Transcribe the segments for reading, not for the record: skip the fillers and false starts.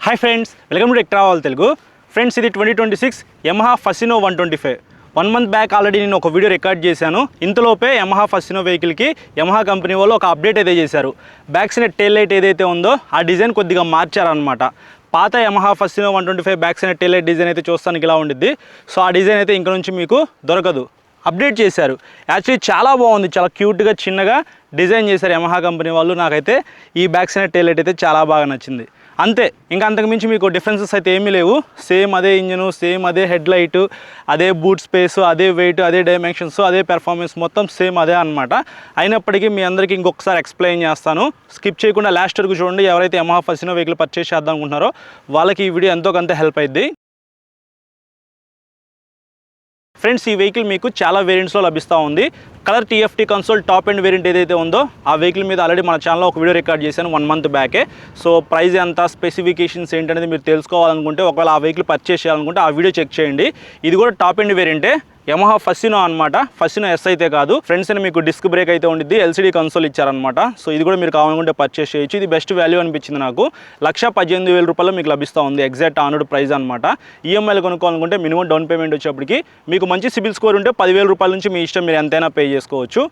Hi friends, welcome to tech travel Telugu. Friends, ఇది 2026 Yamaha Fascino 125. 1 month back already నేను ఒక video record చేశాను. ఇంతలోపే Yamaha Fascino వెహికల్కి Yamaha company వాళ్ళు ఒక అప్డేట్ అయితే చేశారు. బ్యాక్ సైడ్ టెయిల్ లైట్ ఏదైతే ఉందో ఆ డిజైన్ కొద్దిగా మార్చారనమాట. పాత Yamaha Fascino 125 back side tail light design అయితే చూస్తానికి ఇలా ఉండిద్ది. సో ఆ డిజైన్ అయితే ఇంక నుంచి మీకు దొరకదు, అప్డేట్ చేశారు. యాక్చువల్లీ చాలా బాగుంది, చాలా క్యూట్గా చిన్నగా డిజైన్ చేశారు యమహా కంపెనీ వాళ్ళు. నాకైతే ఈ బ్యాక్ సైడ్ టెయిల్ లైట్ అయితే చాలా బాగా నచ్చింది. అంతే, ఇంకా అంతకుమించి మీకు డిఫరెన్సెస్ అయితే ఏమీ లేవు. సేమ్ అదే ఇంజను, సేమ్ అదే హెడ్ లైట్, అదే బూట్ స్పేస్, అదే వెయిట్, అదే డైమెన్షన్స్, అదే పెర్ఫార్మెన్స్, మొత్తం సేమ్ అదే అనమాట. అయినప్పటికీ మీ అందరికీ ఇంకొకసారి ఎక్స్ప్లెయిన్ చేస్తాను. స్కిప్ చేయకుండా లాస్ట్ వరకు చూడండి. ఎవరైతే యమహా ఫసినో వెహికల్ పర్చేస్ చేద్దాం అనుకుంటున్నారో వాళ్ళకి ఈ వీడియో ఎంతో కొంత హెల్ప్ అయింది. ఫ్రెండ్స్, ఈ వెహికల్ మీకు చాలా వేరియంట్స్లో లభిస్తూ ఉంది. Colour TFT console top end variant ఏదైతే ఉందో ఆ వెహికల్ మీద ఆల్రెడీ మన ఛానల్లో ఒక వీడియో రికార్డ్ చేశాను 1 మంత్ బ్యాకే. సో ప్రైస్ ఎంత, స్పెసిఫికేషన్స్ ఏంటనేది మీరు తెలుసుకోవాలనుకుంటే, ఒకవేళ ఆ వెహికల్ పర్చేస్ చేయాలనుకుంటే ఆ వీడియో చెక్ చేయండి. ఇది కూడా టాప్ ఎండ్ వేరియంటే, యమహా ఫసినో అనమాట. ఫసినో ఎస్ అయితే కాదు ఫ్రెండ్స్. అని మీకు డిస్క్ బ్రేక్ అయితే ఉండిద్ది, LCD కన్సోల్ ఇచ్చారనమాట. సో ఇది కూడా మీరు కావాలనుకుంటే పర్చేస్ చేయొచ్చు. ఇది బెస్ట్ వాల్యూ అనిపించింది నాకు. 1,18,000 రూపాయలు మీకు లభిస్తూ ఉంది, ఎగ్జాక్ట్ ఆనర్డ్ ప్రైస్ అనమాట. ఈఎంఐలు కొనుక్కోవాలనుకుంటే మినిమం డౌన్ పేమెంట్ వచ్చేప్పటికి మీకు మంచి సిబిల్ స్కోర్ ఉంటే 10,000 రూపాయల నుంచి మీ ఇష్టం, మీరు ఎంతైనా పే చేసుకోవచ్చు.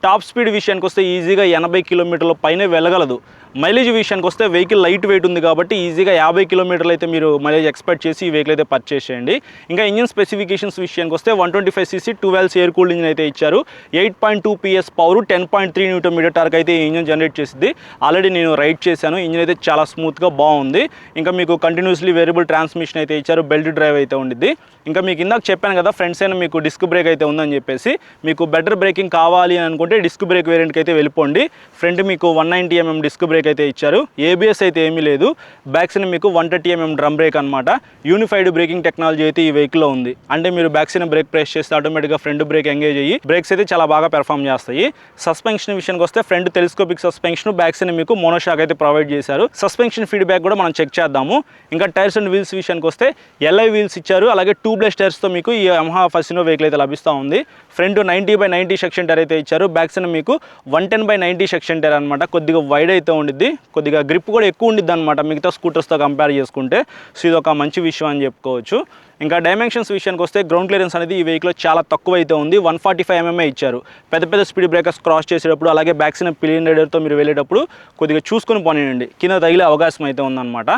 టాప్ స్పీడ్ విషయానికి వస్తే ఈజీగా 80 కిలోమీటర్ల పైనే వెళ్ళగలదు. మైలేజ్ విషయానికి వస్తే వెహికల్ లైట్ వెయిట్ ఉంది కాబట్టి ఈజీగా 50 కిలోమీటర్లు అయితే మీరు మైలేజ్ ఎక్స్పెక్ట్ చేసి ఈ వెహికల్ అయితే పర్చేస్ చేయండి. ఇంకా ఇంజిన్ స్పెసిఫికేషన్స్ విషయానికి వస్తే 125cc 12 ఎయిర్ కూల్డ్ ఇంజిన్ అయితే ఇచ్చారు. 8.2 PS పవర్, 10.3 Nm టార్క్ అయితే ఈ ఇంజిన్ జనరేట్ చేసింది. ఆల్రెడీ నేను రైడ్ చేశాను. ఇంజిన్ అయితే చాలా స్మూత్గా బాగుంది. ఇంకా మీకు కంటిన్యూస్లీ వేరియబుల్ ట్రాన్స్మిషన్ అయితే ఇచ్చారు. బెల్ట్ డ్రైవ్ అయితే ఉండిద్ది. ఇంకా మీకు ఇందాక చెప్పాను కదా ఫ్రెండ్స్, అయినా మీకు డిస్క్ బ్రేక్ అయితే ఉందని చెప్పేసి. మీకు బెటర్ బ్రేకింగ్ కావాలి అని అనుకుంటే డిస్క్ బ్రేక్ వేరియంట్కి అయితే వెళ్ళిపోండి. ఫ్రంట్ మీకు 190 mm డిస్క్ బ్రేక్ అయితే ఇచ్చారు. ABS అయితే ఏమీ లేదు. బ్యాక్ సైడ్ మీకు 130 mm డ్రమ్ బ్రేక్ అనమాట. యూనిఫైడ్ బ్రేకింగ్ టెక్నాలజీ అయితే ఈ వెహికల్లో ఉంది. అంటే మీరు బ్యాక్ సైడ్ బ్రేక్ ప్రెస్ చేస్తే ఆటోమేటిక్గా ఫ్రంట్ బ్రేక్ ఎంగేజ్ అయ్యి బ్రేక్స్ అయితే చాలా బాగా పెర్ఫామ్ చేస్తాయి. సస్పెన్షన్ విషయానికి వస్తే front telescopic suspension, back side మీకు మోనోషాక్ అయితే ప్రొవైడ్ చేశారు. సస్పెన్షన్ ఫీడ్బ్యాక్ కూడా మనం చెక్ చేద్దాము. ఇంకా టైర్స్ అండ్ వీల్స్ విషయానికి వస్తే LI వీల్స్ ఇచ్చారు. అలాగే ట్యూబ్లెస్ టైర్స్తో మీకు ఈ యమహా ఫసినో వెహికల్ అయితే లభిస్తూ ఉంది. ఫ్రంట్ 90/90 సెక్షన్ టైర్ అయితే ఇచ్చారు. బ్యాక్ సైడ్ మీకు 110/90 సెక్షన్ టైర్ అనమాట. కొద్దిగా వైడ్ అయితే ఉండిద్ది, కొద్దిగా గ్రిప్ కూడా ఎక్కువ ఉండిద్ది అనమాట మిగతా స్కూటర్స్తో కంపేర్ చేసుకుంటే. సో ఇది ఒక మంచి విషయం అని చెప్పుకోవచ్చు. ఇంకా డైమెన్షన్స్ విషయానికి వస్తే గ్రౌండ్ క్లియరెన్స్ అనేది ఈ వెహికల్లో చాలా తక్కువ అయితే ఉంది. 145 mm ఇచ్చారు. పెద్ద స్పీడ్ బ్రేకర్స్ క్రాస్ చేసేటప్పుడు, అలాగే బ్యాక్ సైడ్ పిలియన్ రైడర్తో మీరు వెళ్ళేటప్పుడు కొద్దిగా చూసుకొని పోనీయండి, కింద తగిలే అవకాశం అయితే ఉందన్నమాట.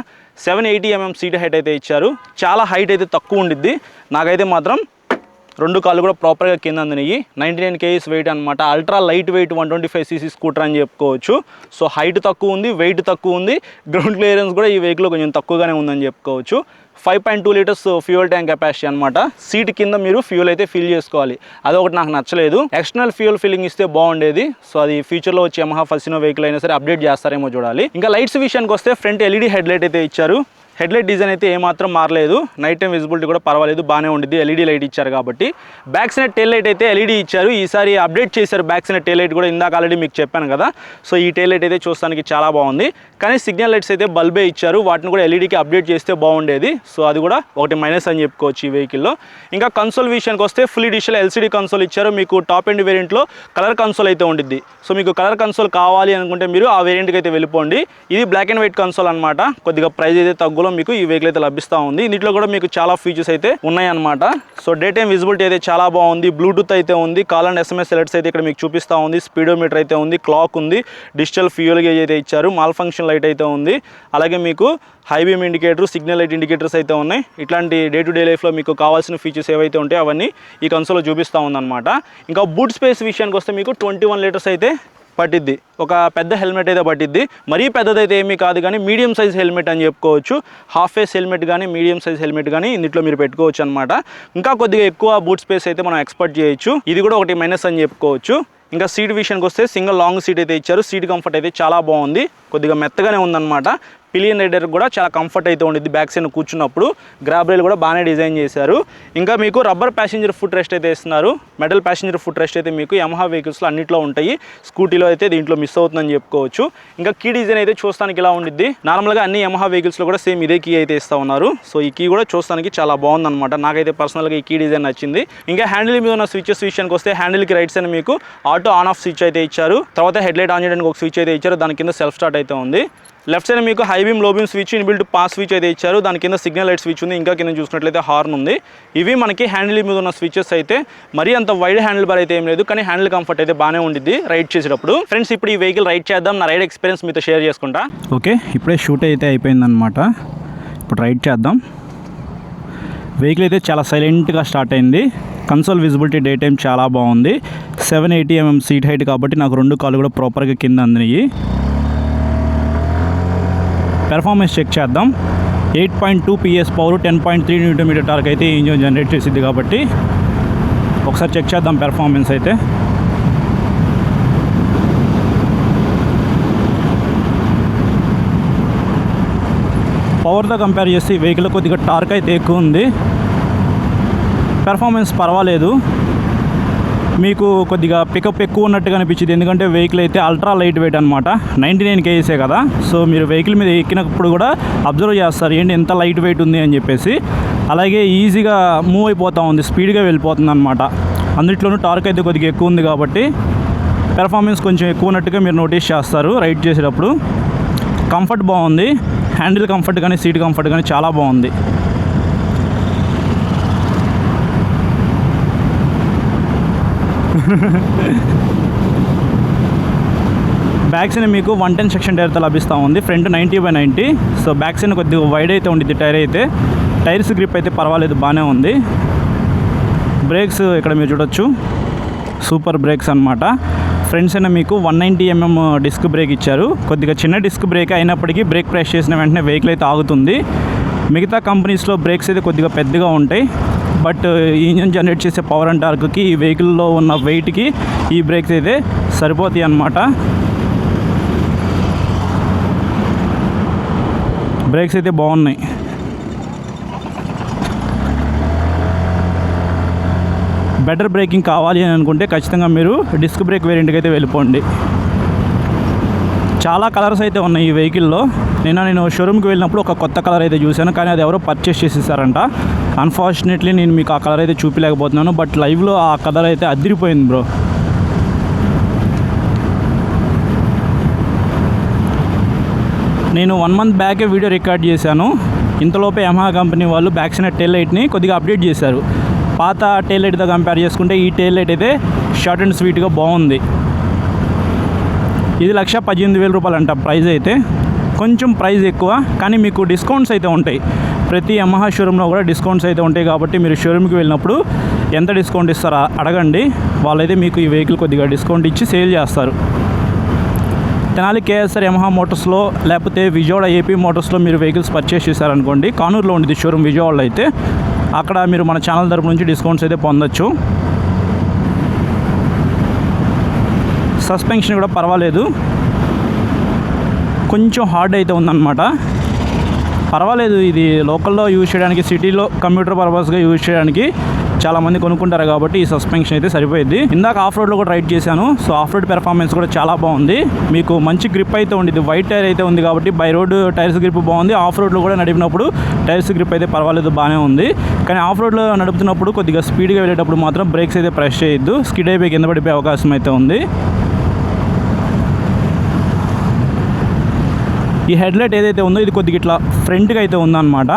780 mm సీట్ హైట్ అయితే ఇచ్చారు. చాలా హైట్ అయితే తక్కువ ఉండిద్ది. నాకైతే మాత్రం 2 కాళ్ళు కూడా ప్రాపర్గా కింద అందినాయి. 99 kgs వెయిట్ అనమాట. Ultra light weight 125cc scooter అని చెప్పుకోవచ్చు. సో హైట్ తక్కువ ఉంది, వెయిట్ తక్కువ ఉంది. గ్రౌండ్ క్లియరెన్స్ కూడా ఈ వెహికల్లో కొంచెం తక్కువగానే ఉందని చెప్పుకోవచ్చు. 5.2 లీటర్స్ ఫ్యూయల్ ట్యాంక్ కెపాసిటీ అనమాట. సీట్ కింద మీరు ఫ్యూయల్ అయితే ఫిల్ చేసుకోవాలి. అదొకటి నాకు నచ్చలేదు. ఎక్స్టర్నల్ ఫ్యూయల్ ఫిల్లింగ్ ఇస్తే బాగుండేది. సో అది ఫ్యూచర్లో వచ్చి యమహా ఫసినో వెహికల్ అయినా సరే అప్డేట్ చేస్తారేమో చూడాలి. ఇంకా లైట్స్ విషయానికి వస్తే ఫ్రంట్ LED హెడ్ లైట్ అయితే ఇచ్చారు. హెడ్లైట్ డిజైన్ అయితే ఏమాత్రం మారలేదు. నైట్ టైం విజిబిలిటీ కూడా పర్వాలేదు, బాగానే ఉండిద్ది. LED లైట్ ఇచ్చారు కాబట్టి. బ్యాక్ సైడ్ టెయిల్ లైట్ అయితే LED ఇచ్చారు. ఈసారి అప్డేట్ చేశారు బ్యాక్ సైడ్ టెయిల్ లైట్ కూడా. ఇందాక ఆల్రెడీ మీకు చెప్పాను కదా. సో ఈ టెయిల్ లైట్ అయితే చూస్తానికి చాలా బాగుంది. కానీ సిగ్నల్ లైట్స్ అయితే బల్బే ఇచ్చారు. వాటిని కూడా LEDకి అప్డేట్ చేస్తే బాగుండేది. సో అది కూడా ఒకటి మైనస్ అని చెప్పుకోవచ్చు ఈ వెహికల్లో. ఇంకా కన్సోల్ విషయానికి వస్తే ఫుల్ డిజిటల్ LCD కన్సోల్ ఇచ్చారు. మీకు టాప్ ఎండ్ వేరియంట్లో కలర్ కన్సోల్ అయితే ఉండిద్ది. సో మీకు కలర్ కన్సోల్ కావాలి అనుకుంటే మీరు ఆ వేరియంట్కి అయితే వెళ్ళిపోండి. ఇది బ్లాక్ అండ్ వైట్ కన్సోల్ అనమాట. కొద్దిగా ప్రైస్ అయితే తగ్గులో మీకు ఈ వెహికల్ అయితే లభిస్తూ ఉంది. దీంట్లో కూడా మీకు చాలా ఫీచర్స్ అయితే ఉన్నాయన్నమాట. సో డే టైం విజిబిలిటీ అయితే చాలా బాగుంది. బ్లూటూత్ అయితే ఉంది. కాల్ అండ్ SMS అలర్ట్స్ అయితే ఇక్కడ మీకు చూపిస్తూ ఉంది. స్పీడోమీటర్ అయితే ఉంది. క్లాక్ ఉంది. డిజిటల్ ఫ్యూయల్ గేజ్ అయితే ఇచ్చారు. మాల్ ఫంక్షన్ లైట్ అయితే ఉంది. అలాగే మీకు high beam indicator, signal light indicators అయితే ఉన్నాయి. ఇట్లాంటి డే టు డే లైఫ్లో మీకు కావాల్సిన ఫీచర్స్ ఏవైతే ఉంటాయో అవన్నీ ఈ కన్సోల్లో చూపిస్తూ ఉందన్నమాట. ఇంకా బూట్ స్పేస్ విషయానికి వస్తే మీకు 21 లీటర్స్ అయితే పట్టిద్ది. ఒక పెద్ద హెల్మెట్ అయితే పట్టిద్ది. మరీ పెద్దదైతే ఏమీ కాదు, కానీ మీడియం సైజ్ హెల్మెట్ అని చెప్పుకోవచ్చు. హాఫ్ ఫేస్ హెల్మెట్ కానీ మీడియం సైజ్ హెల్మెట్ కానీ ఇందులో మీరు పెట్టుకోవచ్చు అనమాట. ఇంకా కొద్దిగా ఎక్కువ బూట్ స్పేస్ అయితే మనం ఎక్స్పెక్ట్ చేయొచ్చు. ఇది కూడా ఒకటి మైనస్ అని చెప్పుకోవచ్చు. ఇంకా సీట్ విషయానికి వస్తే సింగిల్ లాంగ్ సీట్ అయితే ఇచ్చారు. సీట్ కంఫర్ట్ అయితే చాలా బాగుంది. కొద్దిగా మెత్తగానే ఉందన్నమాట. పిలియన్ రైడర్ కూడా చాలా కంఫర్ట్ అయితే ఉండిద్ది. బ్యాక్ సైడ్ కూర్చున్నప్పుడు గ్రాబ్ రైల్ కూడా బాగానే డిజైన్ చేశారు. ఇంకా మీకు రబ్బర్ ప్యాసింజర్ ఫుట్ రెస్ట్ అయితే ఇస్తున్నారు. మెటల్ ప్యాసింజర్ ఫుట్ రెస్ట్ అయితే మీకు యమహా వెహికల్స్లో అన్నింటిలో ఉంటాయి. స్కూటీలో అయితే దీంట్లో మిస్ అవుతుందని చెప్పుకోవచ్చు. ఇంకా కీ డిజైన్ అయితే చూస్తానికి ఇలా ఉండిద్ది. నార్మల్గా అన్ని యమహా వెహికల్స్లో కూడా సేమ్ ఇదే కీ అయితే ఇస్తూ ఉన్నారు. సో ఈ కీ కూడా చూస్తానికి చాలా బాగుందన్నమాట. నాకైతే పర్సనల్గా ఈ కీ డిజైన్ నచ్చింది. ఇంకా హ్యాండిల్ మీద ఉన్న స్విచెస్ విషయానికి వస్తే హ్యాండిల్కి రైట్ సైడ్ మీకు ఆటో ఆన్ ఆఫ్ స్విచ్ అయితే ఇచ్చారు. తర్వాత హెడ్ లైట్ ఆన్ చేయడానికి ఒక స్విచ్ అయితే ఇచ్చారు. దాని కింద సెల్ఫ్ స్టార్ట్ అయితే ఉంది. లెఫ్ట్ సైడ్ మీకు హై బీమ్ లో beam switch inbuilt pass switch అయితే ఇచ్చారు. దాని కింద సిగ్నల్ లైట్ స్విచ్ ఉంది. ఇంకా కింద చూసినట్లయితే హార్న్ ఉంది. ఇవి మనకి హ్యాండిల్ మీద ఉన్న స్విచెస్ అయితే మరీ అంత వైడ్ హ్యాండిల్ బార్ అయితే ఏం లేదు, కానీ హ్యాండిల్ కంఫర్ట్ అయితే బాగానే ఉండిద్ది రైడ్ చేసేటప్పుడు. ఫ్రెండ్స్ ఇప్పుడు ఈ వెహికల్ రైడ్ చేద్దాం, నా రైడ్ ఎక్స్పీరియన్స్ మీతో షేర్ చేసుకుంటా. ఓకే, ఇప్పుడే షూట్ అయితే అయిపోయిందనమాట. ఇప్పుడు రైడ్ చేద్దాం. వెహికల్ అయితే చాలా సైలెంట్గా స్టార్ట్ అయింది. కన్సోల్ విజిబిలిటీ డే టైం చాలా బాగుంది. 780mm సీట్ హైట్ కాబట్టి నాకు 2 కాళ్ళు కూడా ప్రాపర్గా కింద అందినాయి. పెర్ఫార్మెన్స్ చెక్ చేద్దాం. 8.2 PS పవర్, 10.3 Nm టార్క్ అయితే ఈ ఇంజిన్ జనరేట్ చేసిద్ది కాబట్టి ఒకసారి చెక్ చేద్దాం పెర్ఫార్మెన్స్ అయితే. పవర్తో కంపేర్ చేసి వెహికల్ కొద్దిగా టార్క్ అయితే ఎక్కువ ఉంది. పెర్ఫార్మెన్స్ పర్వాలేదు, మీకు కొద్దిగా పికప్ ఎక్కువ ఉన్నట్టుగా అనిపించింది. ఎందుకంటే వెహికల్ అయితే అల్ట్రా లైట్ వెయిట్ అనమాట. 99 kgs కదా. సో మీరు వెహికల్ మీద ఎక్కినప్పుడు కూడా అబ్జర్వ్ చేస్తారు ఏంటి ఎంత లైట్ వెయిట్ ఉంది అని చెప్పేసి. అలాగే ఈజీగా మూవ్ అయిపోతూ ఉంది, స్పీడ్గా వెళ్ళిపోతుంది అనమాట. అన్నిట్లోనూ టార్క్ అయితే కొద్దిగా ఎక్కువ ఉంది కాబట్టి పెర్ఫార్మెన్స్ కొంచెం ఎక్కువ ఉన్నట్టుగా మీరు నోటీస్ చేస్తారు రైడ్ చేసేటప్పుడు. కంఫర్ట్ బాగుంది, హ్యాండిల్ కంఫర్ట్ కానీ సీట్ కంఫర్ట్ కానీ చాలా బాగుంది. బ్యాక్ సైడ్ మీకు 110 సెక్షన్ టైర్తో లభిస్తూ ఉంది. ఫ్రంట్ 90/90. సో బ్యాక్ సైడ్ కొద్దిగా వైడ్ అయితే ఉండిద్ది టైర్ అయితే. టైర్స్ గ్రిప్ అయితే పర్వాలేదు, బాగానే ఉంది. బ్రేక్స్ ఇక్కడ మీరు చూడొచ్చు, సూపర్ బ్రేక్స్ అనమాట. ఫ్రంట్ సైడ్ మీకు 190mm డిస్క్ బ్రేక్ ఇచ్చారు. కొద్దిగా చిన్న డిస్క్ బ్రేక్ అయినప్పటికీ బ్రేక్ ప్రెస్ చేసిన వెంటనే వెహికల్ అయితే ఆగుతుంది. మిగతా కంపెనీస్లో బ్రేక్స్ అయితే కొద్దిగా పెద్దగా ఉంటాయి, బట్ ఇంజిన్ జనరేట్ చేసే పవర్ అండ్ టార్క్కి ఈ వెహికల్లో ఉన్న వెయిట్కి ఈ బ్రేక్స్ అయితే సరిపోతాయి అన్నమాట. బ్రేక్స్ అయితే బాగున్నాయి. బెటర్ బ్రేకింగ్ కావాలి అని అనుకుంటే ఖచ్చితంగా మీరు డిస్క్ బ్రేక్ వేరియంట్కి అయితే వెళ్ళిపోండి. చాలా కలర్స్ అయితే ఉన్నాయి ఈ వెహికల్లో. నేను షోరూమ్కి వెళ్ళినప్పుడు ఒక కొత్త కలర్ అయితే చూశాను, కానీ అది ఎవరో పర్చేస్ చేసేసారంట. అన్ఫార్చునేట్లీ నేను మీకు ఆ కలర్ అయితే చూపించలేకపోతున్నాను, బట్ లైవ్లో ఆ కలర్ అయితే అదిరిపోయింది బ్రో. నేను 1 month బ్యాకే వీడియో రికార్డ్ చేశాను. ఇంతలోపే యమహా కంపెనీ వాళ్ళు బ్యాక్ సైడ్ టెయిల్ లైట్ని కొద్దిగా అప్డేట్ చేశారు. పాత టెయిల్ లైట్తో కంపేర్ చేసుకుంటే ఈ టెయిల్ లైట్ అయితే షార్ట్ అండ్ స్వీట్గా బాగుంది. ఇది 1,18,000 రూపాయలు అంట ప్రైస్ అయితే. కొంచెం ప్రైస్ ఎక్కువ, కానీ మీకు డిస్కౌంట్స్ అయితే ఉంటాయి. ప్రతి యమహా షోరూంలో కూడా డిస్కౌంట్స్ అయితే ఉంటాయి కాబట్టి మీరు షోరూమ్కి వెళ్ళినప్పుడు ఎంత డిస్కౌంట్ ఇస్తారో అడగండి. వాళ్ళైతే మీకు ఈ వెహికల్ కొద్దిగా డిస్కౌంట్ ఇచ్చి సేల్ చేస్తారు. తెనాలి కేఎస్ఆర్ యమహా మోటార్స్లో లేకపోతే విజయవాడ ఏపీ మోటార్స్లో మీరు వెహికల్స్ పర్చేస్ చేశారనుకోండి, కానూరులో ఉండేది షోరూమ్ విజయవాడలో అయితే, అక్కడ మీరు మన ఛానల్ తరపు నుంచి డిస్కౌంట్స్ అయితే పొందొచ్చు. సస్పెన్షన్ కూడా పర్వాలేదు, కొంచెం హార్డ్ అయితే ఉందన్నమాట. పర్వాలేదు, ఇది లోకల్లో యూజ్ చేయడానికి, సిటీలో కంప్యూటర్ పర్పస్గా యూజ్ చేయడానికి చాలామంది కొనుక్కుంటారు కాబట్టి ఈ సస్పెన్షన్ అయితే సరిపోయింది. ఇందాక ఆఫ్ రోడ్లో కూడా రైడ్ చేశాను. సో ఆఫ్ రోడ్ పెర్ఫార్మెన్స్ కూడా చాలా బాగుంది. మీకు మంచి గ్రిప్ అయితే ఉండిద్ది. వైట్ టైర్ అయితే ఉంది కాబట్టి బై రోడ్ టైర్స్ గ్రిప్ బాగుంది. ఆఫ్ రోడ్లో కూడా నడిపినప్పుడు టైర్స్ గ్రిప్ అయితే పర్వాలేదు, బాగానే ఉంది. కానీ ఆఫ్ రోడ్లో నడుపుతున్నప్పుడు కొద్దిగా స్పీడ్గా వెళ్ళేటప్పుడు మాత్రం బ్రేక్స్ అయితే ప్రెస్ చేయొద్దు, స్కిడ్ అయిపోయి కింద పడిపోయే అవకాశం అయితే ఉంది. ఈ హెడ్లైట్ ఏదైతే ఉందో ఇది కొద్దిగా ఇట్లా ఫ్రంట్గా అయితే ఉందన్నమాట.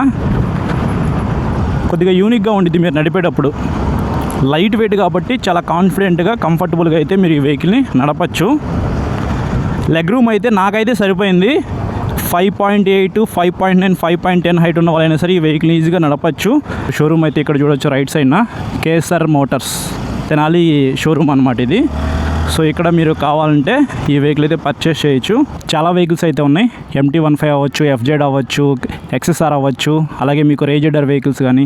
కొద్దిగా యూనిక్గా ఉండిద్ది మీరు నడిపేటప్పుడు. లైట్ వెయిట్ కాబట్టి చాలా కాన్ఫిడెంట్గా కంఫర్టబుల్గా అయితే మీరు ఈ వెహికల్ని నడపచ్చు. లెగ్ రూమ్ అయితే నాకైతే సరిపోయింది. 5.8, 5.9, 5.10 హైట్ ఉన్న వాళ్ళైనా సరే ఈ వెహికల్ ఈజీగా నడపచ్చు. షోరూమ్ అయితే ఇక్కడ చూడొచ్చు రైట్ సైడ్న కేఎస్ఆర్ మోటార్స్ తెనాలి షోరూమ్ అనమాట ఇది. సో ఇక్కడ మీరు కావాలంటే ఈ వెహికల్ అయితే పర్చేస్ చేయొచ్చు. చాలా వెహికల్స్ అయితే ఉన్నాయి. MT-15 అవ్వచ్చు, FZ అవ్వచ్చు, XSR అవ్వచ్చు, అలాగే మీకు రేజెడర్ వెహికల్స్ కానీ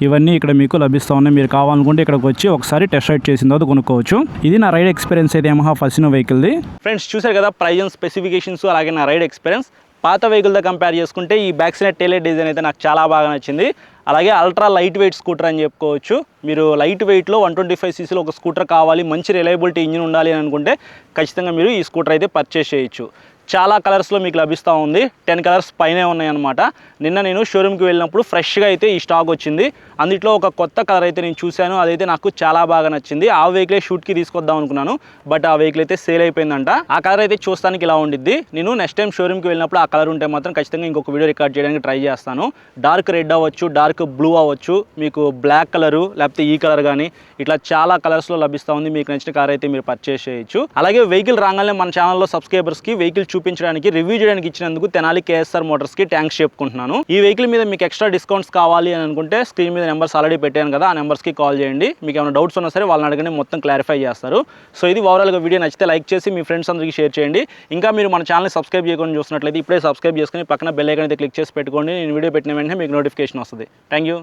ఇవన్నీ ఇక్కడ మీకు లభిస్తూ ఉన్నాయి. మీరు కావాలనుకుంటే ఇక్కడికి వచ్చి ఒకసారి టెస్ట్ రైడ్ చేసిన తర్వాత కొనుక్కోవచ్చు. ఇది నా రైడ్ ఎక్స్పీరియన్స్ అయితే యమహా ఫసినో వెహికల్ది. ఫ్రెండ్స్ చూసారు కదా ప్రైజ్ అండ్ స్పెసిఫికేషన్స్, అలాగే నా రైడ్ ఎక్స్పీరియన్స్. పాత వెహికల్తో కంపేర్ చేసుకుంటే ఈ బ్యాక్ సైడ్ టెయిల్ డిజైన్ అయితే నాకు చాలా బాగా నచ్చింది. అలాగే అల్ట్రా లైట్ వెయిట్ స్కూటర్ అని చెప్పుకోవచ్చు. మీరు లైట్ వెయిట్లో 125cc ఒక స్కూటర్ కావాలి, మంచి రిలయబిలిటీ ఇంజిన్ ఉండాలి అని అనుకుంటే ఖచ్చితంగా మీరు ఈ స్కూటర్ అయితే పర్చేస్ చేయొచ్చు. చాలా కలర్స్లో మీకు లభిస్తూ ఉంది. 10 కలర్స్ పైనే ఉన్నాయి అనమాట. నిన్న నేను షోరూమ్కి వెళ్ళినప్పుడు ఫ్రెష్గా అయితే ఈ స్టాక్ వచ్చింది. అందులో ఒక కొత్త కలర్ అయితే నేను చూశాను, అదైతే నాకు చాలా బాగా నచ్చింది. ఆ వెహికల్ షూట్కి తీసుకొద్దాం అనుకున్నాను, బట్ ఆ వెహికల్ అయితే సేల్ అయిపోయిందంట. ఆ కలర్ అయితే చూస్తానికి ఇలా ఉండిద్ది. నేను నెక్స్ట్ టైం షోరూమ్కి వెళ్ళినప్పుడు ఆ కలర్ ఉంటే మాత్రం ఖచ్చితంగా ఇంకొక వీడియో రికార్డ్ చేయడానికి ట్రై చేస్తాను. డార్క్ రెడ్ అవ్వచ్చు, డార్క్ బ్లూ అవ్వచ్చు, మీకు బ్లాక్ కలరు లేకపోతే ఈ కలర్ కానీ ఇట్లా చాలా కలర్స్లో లభిస్తూ ఉంది. మీకు నచ్చిన కార్ అయితే మీరు పర్చేస్ చేయొచ్చు. అలాగే వెహికల్ రాగానే మన ఛానల్లో సబ్స్క్రైబర్స్కి వెహికల్ చూపించడానికి, రివ్యూ చేయడానికి ఇచ్చినందుకు తెనాలి కేఎస్ఆర్ మోటార్స్కి థ్యాంక్స్ చెప్పుకుంటున్నాను. ఈ వెహికల్ మీద మీకు ఎక్స్ట్రా డిస్కౌంట్స్ కావాలి అని అనుకుంటే స్క్రీన్ మీద నెంబర్స్ ఆల్రెడీ పెట్టాను కదా, ఆ నెంబర్స్కి కాల్ చేయండి. మీకు ఏమైనా డౌట్స్ ఉన్నా సరే వాళ్ళని అడగండి, మొత్తం క్లారిఫై చేస్తారు. సో ఇది ఓవరాల్గా వీడియో నచ్చితే లైక్ చేసి మీ ఫ్రెండ్స్ అందరికీ షేర్ చేయండి. ఇంకా మీరు మన ఛానల్ని సబ్స్క్రైబ్ చేయకుండా చూసినట్లయితే ఇప్పుడే సబ్స్క్రైబ్ చేసుకుని పక్కన బెల్ ఐకాన్ అయితే క్లిక్ చేసి పెట్టుకోండి. నేను వీడియో పెట్టిన వెంటనే మీకు నోటిఫికేషన్ వస్తుంది. Thank you.